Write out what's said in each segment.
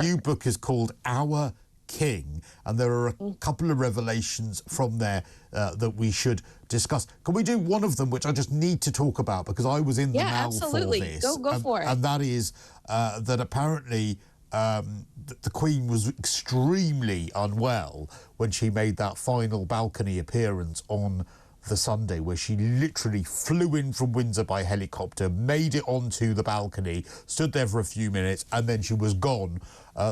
new book is called Our King, and there are a couple of revelations from there that we should discuss. Can we do one of them, which I just need to talk about because I was in the know for this? Go for it. And that is that apparently the Queen was extremely unwell when she made that final balcony appearance on the Sunday, where she literally flew in from Windsor by helicopter, made it onto the balcony, stood there for a few minutes, and then she was gone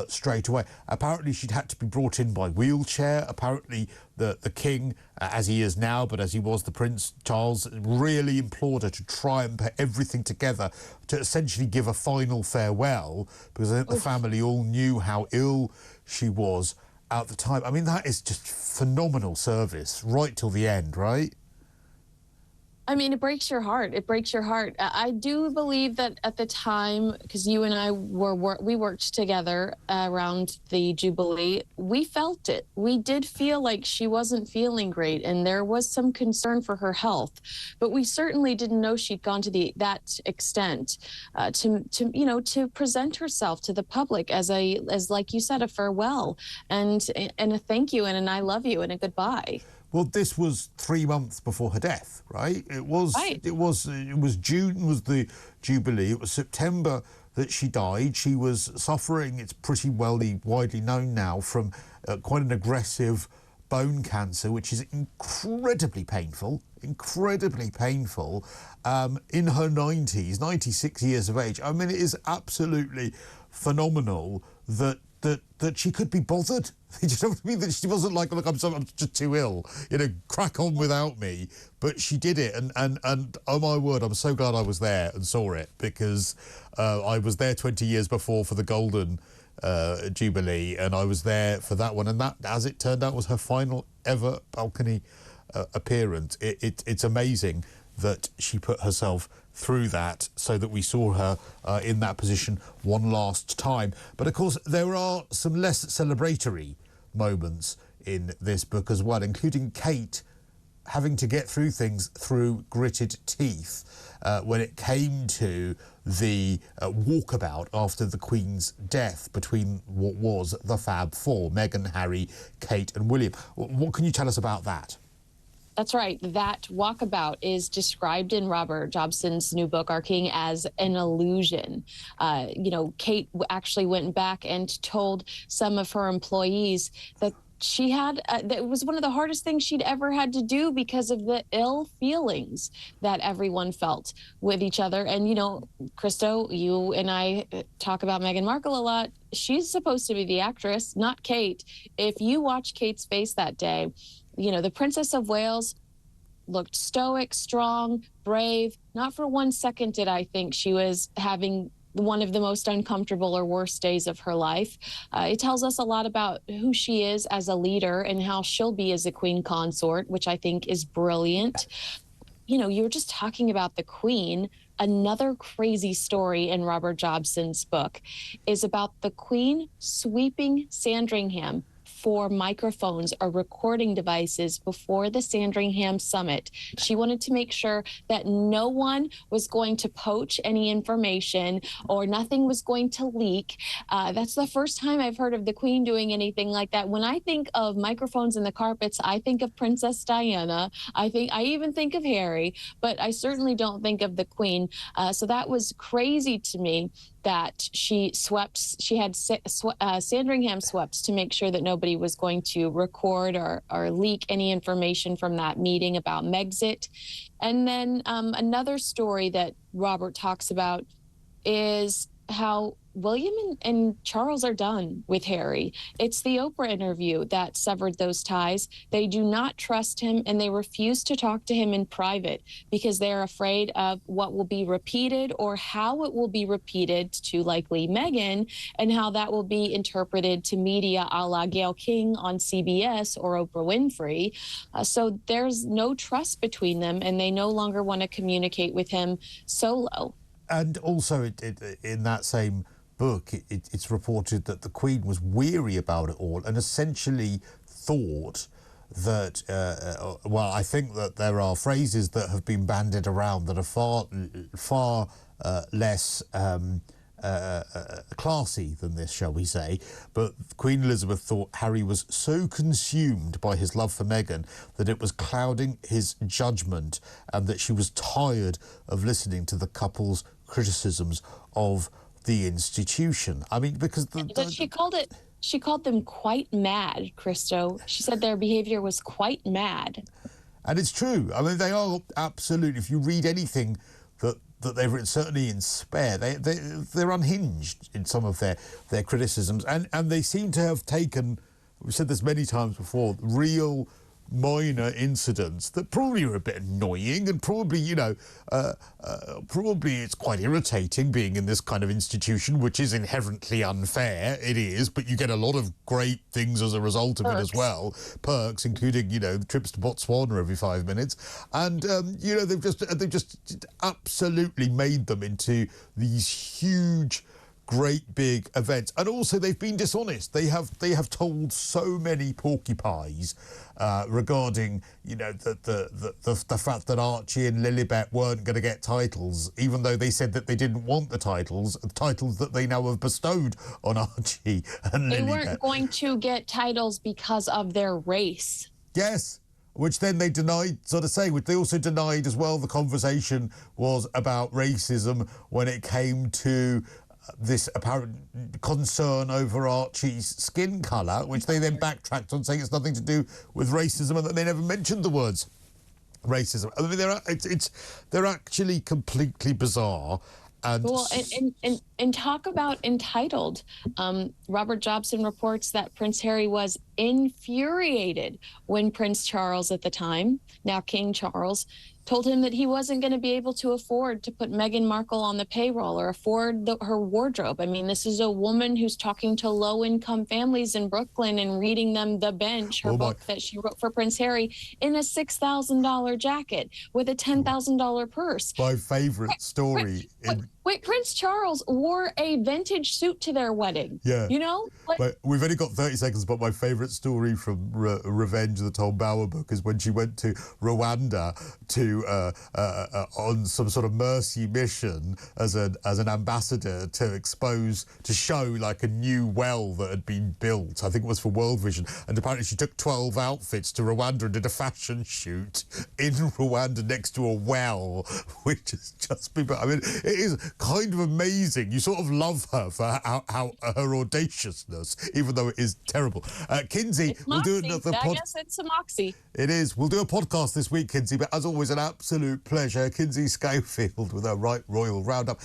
straight away. Apparently she'd had to be brought in by wheelchair. Apparently the King, as he is now, but as he was the Prince Charles, really implored her to try and put everything together to essentially give a final farewell, because I think the family all knew how ill she was at the time. I mean, that is just phenomenal service right till the end, right? I mean, it breaks your heart. It breaks your heart. I do believe that at the time, because you and I we worked together around the Jubilee, we felt it. We did feel like she wasn't feeling great, and there was some concern for her health. But we certainly didn't know she'd gone to that extent to present herself to the public as like you said, a farewell and a thank you and an I love you and a goodbye. Well, this was 3 months before her death, right? It was right. It was June was the Jubilee. It was September that she died. She was suffering, it's pretty widely known now, from quite an aggressive bone cancer, which is incredibly painful. In her 90s, 96 years of age. I mean, it is absolutely phenomenal that she could be bothered. You know what I mean? That she wasn't like, look, I'm just too ill, crack on without me. But she did it, and oh my word, I'm so glad I was there and saw it, because I was there 20 years before for the Golden Jubilee, and I was there for that one, and that, as it turned out, was her final ever balcony appearance. It's amazing that she put herself through that so that we saw her in that position one last time. But of course, there are some less celebratory moments in this book as well, including Kate having to get through things through gritted teeth when it came to the walkabout after the Queen's death between what was the Fab Four, Meghan, Harry, Kate and William. What can you tell us about that? That's right. That walkabout is described in Robert Jobson's new book, Our King, as an illusion. Kate actually went back and told some of her employees that she had, that it was one of the hardest things she'd ever had to do because of the ill feelings that everyone felt with each other. And, Cristo, you and I talk about Meghan Markle a lot. She's supposed to be the actress, not Kate. If you watch Kate's face that day, the Princess of Wales looked stoic, strong, brave. Not for 1 second did I think she was having one of the most uncomfortable or worst days of her life. It tells us a lot about who she is as a leader and how she'll be as a queen consort, which I think is brilliant. You were just talking about the Queen. Another crazy story in Robert Jobson's book is about the Queen sweeping Sandringham for microphones or recording devices before the Sandringham summit. She wanted to make sure that no one was going to poach any information or nothing was going to leak. That's the first time I've heard of the Queen doing anything like that. When I think of microphones in the carpets, I think of Princess Diana. I even think of Harry, but I certainly don't think of the Queen. So that was crazy to me, that she had Sandringham swept to make sure that nobody was going to record or leak any information from that meeting about Megxit. And then another story that Robert talks about is how William and Charles are done with Harry. It's the Oprah interview that severed those ties. They do not trust him, and they refuse to talk to him in private because they're afraid of what will be repeated or how it will be repeated to likely Meghan, and how that will be interpreted to media a la Gayle King on CBS or Oprah Winfrey. So there's no trust between them, and they no longer want to communicate with him solo. And also in that same book, it's reported that the Queen was weary about it all and essentially thought that, I think that there are phrases that have been bandied around that are far less classy than this, shall we say. But Queen Elizabeth thought Harry was so consumed by his love for Meghan that it was clouding his judgment, and that she was tired of listening to the couple's criticisms of the institution. I mean, because she called them quite mad, Cristo. She said their behavior was quite mad. And it's true. I mean, they are absolutely, if you read anything that they've written, certainly in Spare, they're unhinged in some of their criticisms. And they seem to have taken, we've said this many times before, real minor incidents that probably are a bit annoying, and probably, you know, probably it's quite irritating being in this kind of institution, which is inherently unfair. It is, but you get a lot of great things as a result of it as well. Perks, including, you know, trips to Botswana every 5 minutes. And, you know, they've just absolutely made them into these huge, great big events. And also they've been dishonest. They have told so many porcupines regarding, you know, the fact that Archie and Lilibet weren't going to get titles, even though they said that they didn't want the titles that they now have bestowed on Archie and Lilibet. They weren't going to get titles because of their race. Yes. Which then they denied, sort of saying, which they also denied as well. The conversation was about racism when it came to this apparent concern over Archie's skin colour, which they then backtracked on, saying it's nothing to do with racism, and that they never mentioned the words racism. I mean, they're actually completely bizarre. And well, and talk about entitled. Robert Jobson reports that Prince Harry was infuriated when Prince Charles, at the time, now King Charles, told him that he wasn't going to be able to afford to put Meghan Markle on the payroll or afford her wardrobe. I mean, this is a woman who's talking to low-income families in Brooklyn and reading them The Bench, her book that she wrote for Prince Harry, in a $6,000 jacket with a $10,000 purse. My favourite story. Wait, Prince Charles wore a vintage suit to their wedding. Yeah. You know? We've only got 30 seconds, but my favourite story from Revenge, the Tom Bower book, is when she went to Rwanda on some sort of mercy mission as an ambassador to show like a new well that had been built. I think it was for World Vision. And apparently she took 12 outfits to Rwanda and did a fashion shoot in Rwanda next to a well, which has just been... I mean, it is kind of amazing. You sort of love her for how her audaciousness, even though it is terrible. Kinsey, we'll do another I guess it's a moxie. It is. We'll do a podcast this week, Kinsey, but as always, an absolute pleasure. Kinsey Schofield with her Right Royal Roundup.